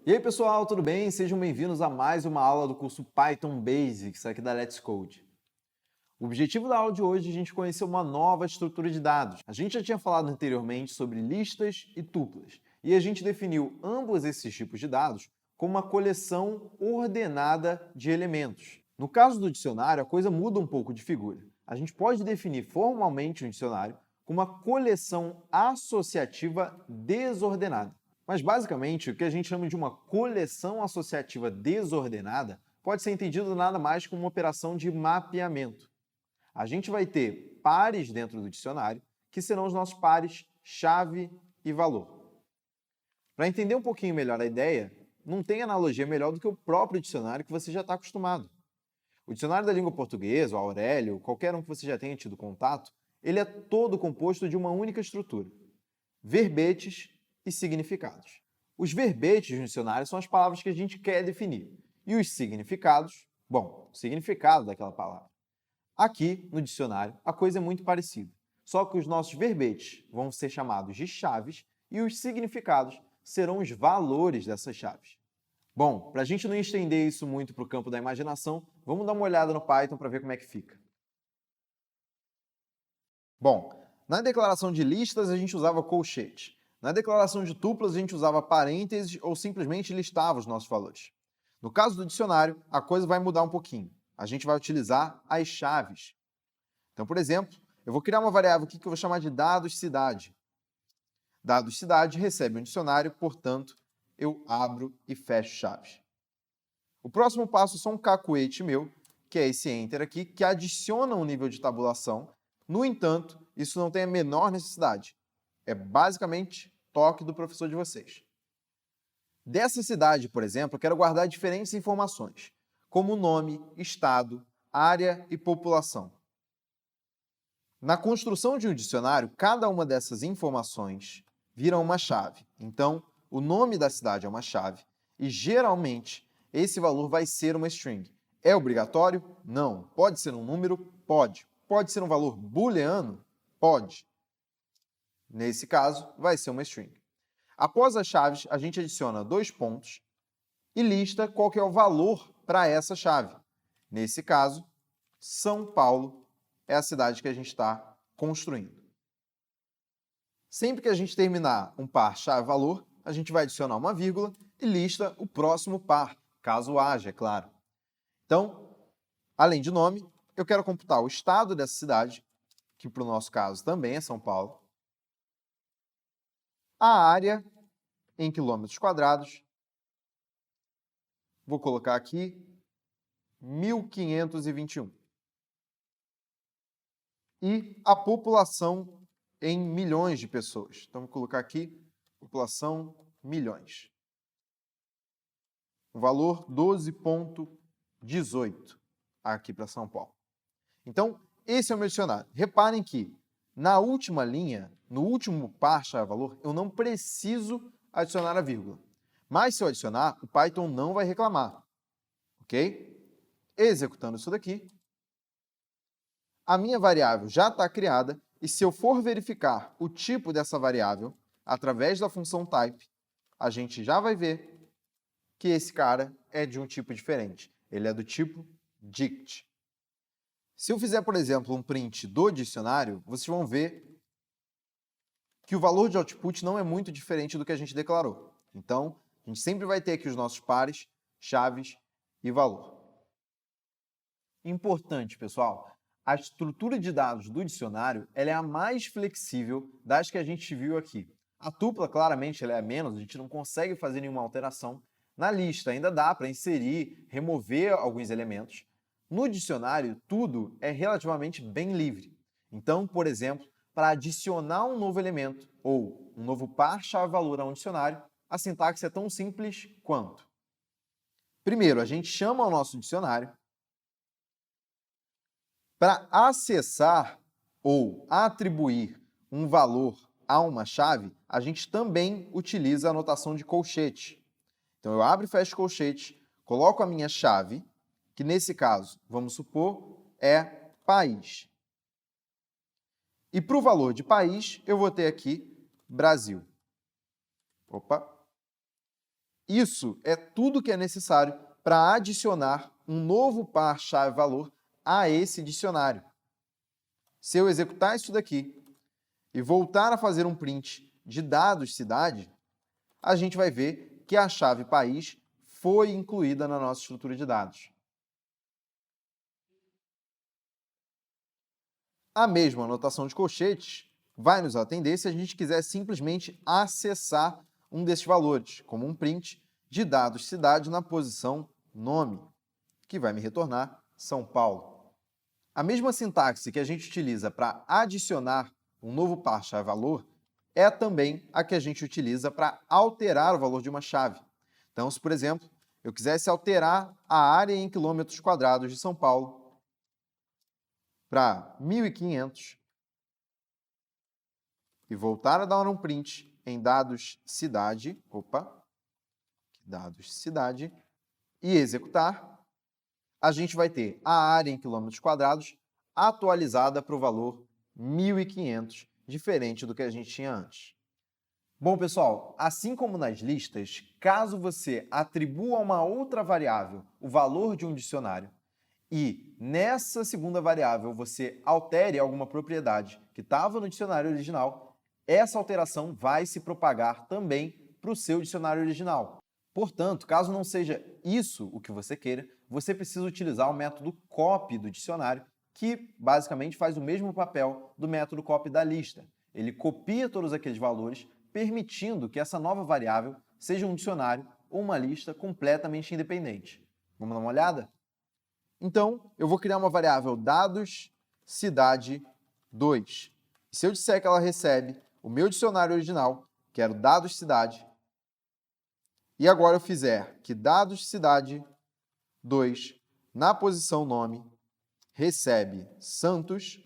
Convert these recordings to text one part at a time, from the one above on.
E aí, pessoal, tudo bem? Sejam bem-vindos a mais uma aula do curso Python Basics aqui da Let's Code. O objetivo da aula de hoje é a gente conhecer uma nova estrutura de dados. A gente já tinha falado anteriormente sobre listas e tuplas, e a gente definiu ambos esses tipos de dados como uma coleção ordenada de elementos. No caso do dicionário, a coisa muda um pouco de figura. A gente pode definir formalmente um dicionário como uma coleção associativa desordenada. Mas, basicamente, o que a gente chama de uma coleção associativa desordenada pode ser entendido nada mais como uma operação de mapeamento. A gente vai ter pares dentro do dicionário, que serão os nossos pares chave e valor. Para entender um pouquinho melhor a ideia, não tem analogia melhor do que o próprio dicionário que você já está acostumado. O dicionário da língua portuguesa, o Aurélio, qualquer um que você já tenha tido contato, ele é todo composto de uma única estrutura: verbetes e significados. Os verbetes no dicionário são as palavras que a gente quer definir. E os significados, bom, o significado daquela palavra. Aqui, no dicionário, a coisa é muito parecida. Só que os nossos verbetes vão ser chamados de chaves e os significados serão os valores dessas chaves. Bom, para a gente não estender isso muito para o campo da imaginação, vamos dar uma olhada no Python para ver como é que fica. Bom, na declaração de listas a gente usava colchete. Na declaração de tuplas a gente usava parênteses ou simplesmente listava os nossos valores. No caso do dicionário, a coisa vai mudar um pouquinho. A gente vai utilizar as chaves. Então, por exemplo, eu vou criar uma variável aqui que eu vou chamar de dados cidade. Dados cidade recebe um dicionário, portanto, eu abro e fecho chaves. O próximo passo é só um cacuete meu, que é esse enter aqui, que adiciona um nível de tabulação. No entanto, isso não tem a menor necessidade. É basicamente toque do professor de vocês. Dessa cidade, por exemplo, eu quero guardar diferentes informações, como nome, estado, área e população. Na construção de um dicionário, cada uma dessas informações vira uma chave. Então, o nome da cidade é uma chave e, geralmente, esse valor vai ser uma string. É obrigatório? Não. Pode ser um número? Pode. Pode ser um valor booleano? Pode. Nesse caso, vai ser uma string. Após as chaves, a gente adiciona 2 pontos e lista qual que é o valor para essa chave. Nesse caso, São Paulo é a cidade que a gente está construindo. Sempre que a gente terminar um par chave-valor, a gente vai adicionar uma vírgula e lista o próximo par, caso haja, é claro. Então, além de nome, eu quero computar o estado dessa cidade, que para o nosso caso também é São Paulo, a área em quilômetros quadrados, vou colocar aqui 1521. E a população em milhões de pessoas. Então, vou colocar aqui, população milhões. O valor 12,18 aqui para São Paulo. Então, esse é o meu dicionário. Reparem que, na última linha, no último par chave-valor, eu não preciso adicionar a vírgula. Mas se eu adicionar, o Python não vai reclamar. Ok? Executando isso daqui, a minha variável já está criada, e se eu for verificar o tipo dessa variável, através da função type, a gente já vai ver que esse cara é de um tipo diferente. Ele é do tipo dict. Se eu fizer, por exemplo, um print do dicionário, vocês vão ver que o valor de output não é muito diferente do que a gente declarou. Então, a gente sempre vai ter aqui os nossos pares, chaves e valor. Importante, pessoal, a estrutura de dados do dicionário ela é a mais flexível das que a gente viu aqui. A tupla, claramente, ela é a menos, a gente não consegue fazer nenhuma alteração. Na lista ainda dá para inserir, remover alguns elementos. No dicionário, tudo é relativamente bem livre. Então, por exemplo, para adicionar um novo elemento ou um novo par chave-valor a um dicionário, a sintaxe é tão simples quanto: primeiro, a gente chama o nosso dicionário. Para acessar ou atribuir um valor a uma chave, a gente também utiliza a notação de colchete. Então, eu abro e fecho colchete, coloco a minha chave, que nesse caso, vamos supor, é país. E para o valor de país, eu vou ter aqui Brasil. Opa! Isso é tudo que é necessário para adicionar um novo par chave-valor a esse dicionário. Se eu executar isso daqui e voltar a fazer um print de dados cidade, a gente vai ver que a chave país foi incluída na nossa estrutura de dados. A mesma anotação de colchetes vai nos atender se a gente quiser simplesmente acessar um desses valores, como um print de dados cidade na posição nome, que vai me retornar São Paulo. A mesma sintaxe que a gente utiliza para adicionar um novo par chave-valor é também a que a gente utiliza para alterar o valor de uma chave. Então, se, por exemplo, eu quisesse alterar a área em quilômetros quadrados de São Paulo para 1.500 e voltar a dar um print em dados cidade, e executar, a gente vai ter a área em quilômetros quadrados atualizada para o valor 1.500, diferente do que a gente tinha antes. Bom, pessoal, assim como nas listas, caso você atribua a uma outra variável o valor de um dicionário e nessa segunda variável você altere alguma propriedade que estava no dicionário original, essa alteração vai se propagar também para o seu dicionário original. Portanto, caso não seja isso o que você queira, você precisa utilizar o método copy do dicionário, que basicamente faz o mesmo papel do método copy da lista. Ele copia todos aqueles valores, permitindo que essa nova variável seja um dicionário ou uma lista completamente independente. Vamos dar uma olhada? Então, eu vou criar uma variável dados cidade 2. Se eu disser que ela recebe o meu dicionário original, que era o dados cidade, e agora eu fizer que dados cidade 2, na posição nome, recebe Santos,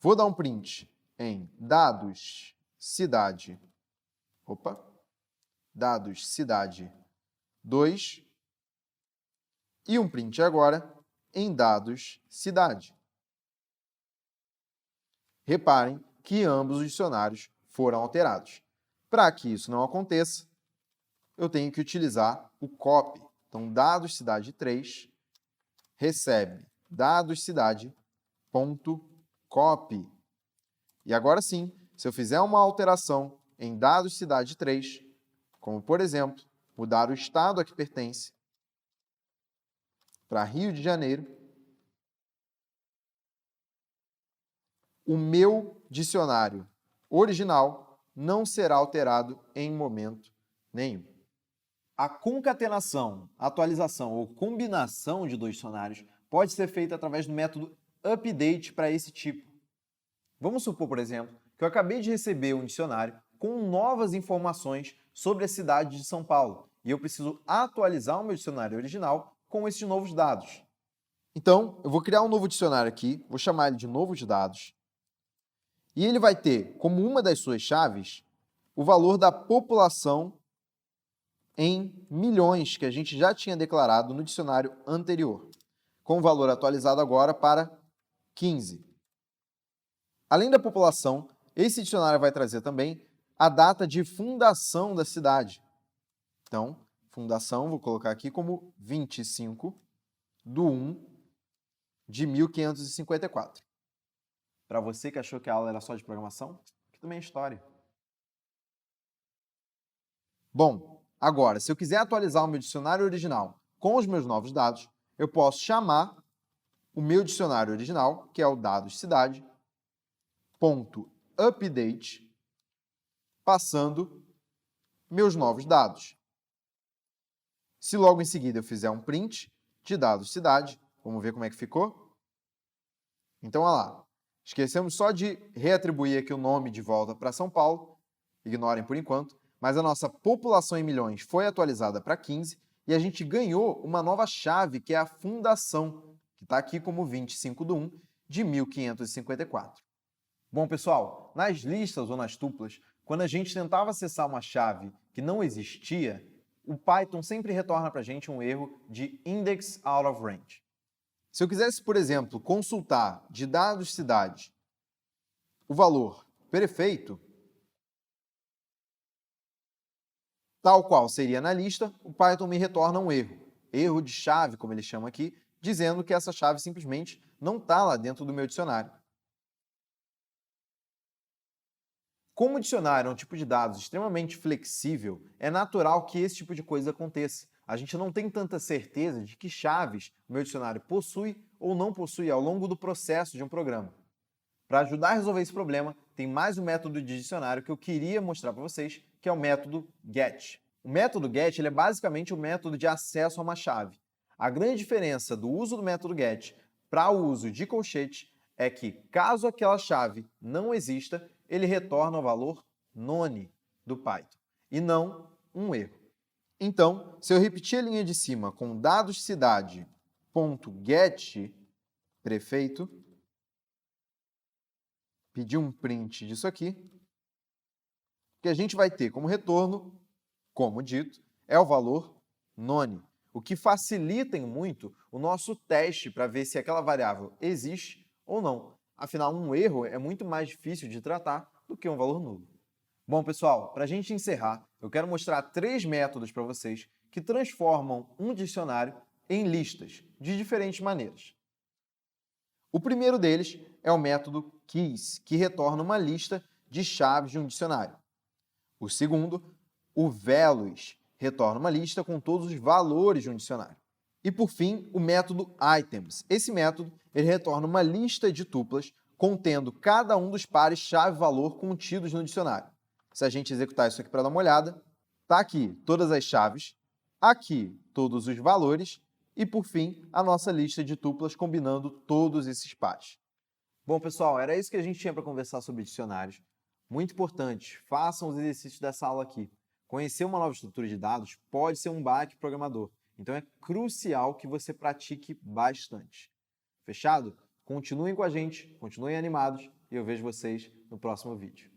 vou dar um print em dados cidade 2, e um print agora em dados cidade. Reparem que ambos os dicionários foram alterados. Para que isso não aconteça, eu tenho que utilizar o copy. Então, dados cidade 3 recebe dados cidade.copy. E agora sim, se eu fizer uma alteração em dados cidade 3, como por exemplo, mudar o estado a que pertence para Rio de Janeiro, o meu dicionário original não será alterado em momento nenhum. A concatenação, atualização ou combinação de dois dicionários pode ser feita através do método update para esse tipo. Vamos supor, por exemplo, que eu acabei de receber um dicionário com novas informações sobre a cidade de São Paulo e eu preciso atualizar o meu dicionário original com esses novos dados. Então, eu vou criar um novo dicionário aqui, vou chamar ele de novo de dados, e ele vai ter como uma das suas chaves o valor da população em milhões que a gente já tinha declarado no dicionário anterior, com o valor atualizado agora para 15. Além da população, esse dicionário vai trazer também a data de fundação da cidade. Então, fundação, vou colocar aqui como 25/1/1554. Para você que achou que a aula era só de programação, aqui também é história. Bom, agora, se eu quiser atualizar o meu dicionário original com os meus novos dados, eu posso chamar o meu dicionário original, que é o dados cidade, .update, passando meus novos dados. Se logo em seguida eu fizer um print de dados cidade, vamos ver como é que ficou? Então, olha lá. Esquecemos só de reatribuir aqui o nome de volta para São Paulo, ignorem por enquanto, mas a nossa população em milhões foi atualizada para 15 e a gente ganhou uma nova chave, que é a fundação, que está aqui como 25/1/1554. Bom, pessoal, nas listas ou nas tuplas, quando a gente tentava acessar uma chave que não existia, o Python sempre retorna para a gente um erro de index out of range. Se eu quisesse, por exemplo, consultar de dados cidade o valor prefeito, Tal qual seria na lista, o Python me retorna um erro de chave, como ele chama aqui, dizendo que essa chave simplesmente não está lá dentro do meu dicionário. Como o dicionário é um tipo de dados extremamente flexível, é natural que esse tipo de coisa aconteça. A gente não tem tanta certeza de que chaves o meu dicionário possui ou não possui ao longo do processo de um programa. Para ajudar a resolver esse problema, tem mais um método de dicionário que eu queria mostrar para vocês, que é o método GET. O método GET ele é basicamente o método de acesso a uma chave. A grande diferença do uso do método GET para o uso de colchete é que, caso aquela chave não exista, ele retorna o valor none do Python, e não um erro. Então, se eu repetir a linha de cima com dados cidade.get prefeito, pedir um print disso aqui, que a gente vai ter como retorno, como dito, é o valor none, o que facilita em muito o nosso teste para ver se aquela variável existe ou não. Afinal, um erro é muito mais difícil de tratar do que um valor nulo. Bom, pessoal, para a gente encerrar, eu quero mostrar 3 métodos para vocês que transformam um dicionário em listas, de diferentes maneiras. O primeiro deles é o método keys, que retorna uma lista de chaves de um dicionário. O segundo, o values, retorna uma lista com todos os valores de um dicionário. E por fim, o método items. Esse método ele retorna uma lista de tuplas contendo cada um dos pares chave-valor contidos no dicionário. Se a gente executar isso aqui para dar uma olhada, está aqui todas as chaves, aqui todos os valores e, por fim, a nossa lista de tuplas combinando todos esses pares. Bom, pessoal, era isso que a gente tinha para conversar sobre dicionários. Muito importante, façam os exercícios dessa aula aqui. Conhecer uma nova estrutura de dados pode ser um baque programador, então é crucial que você pratique bastante. Fechado? Continuem com a gente, continuem animados e eu vejo vocês no próximo vídeo.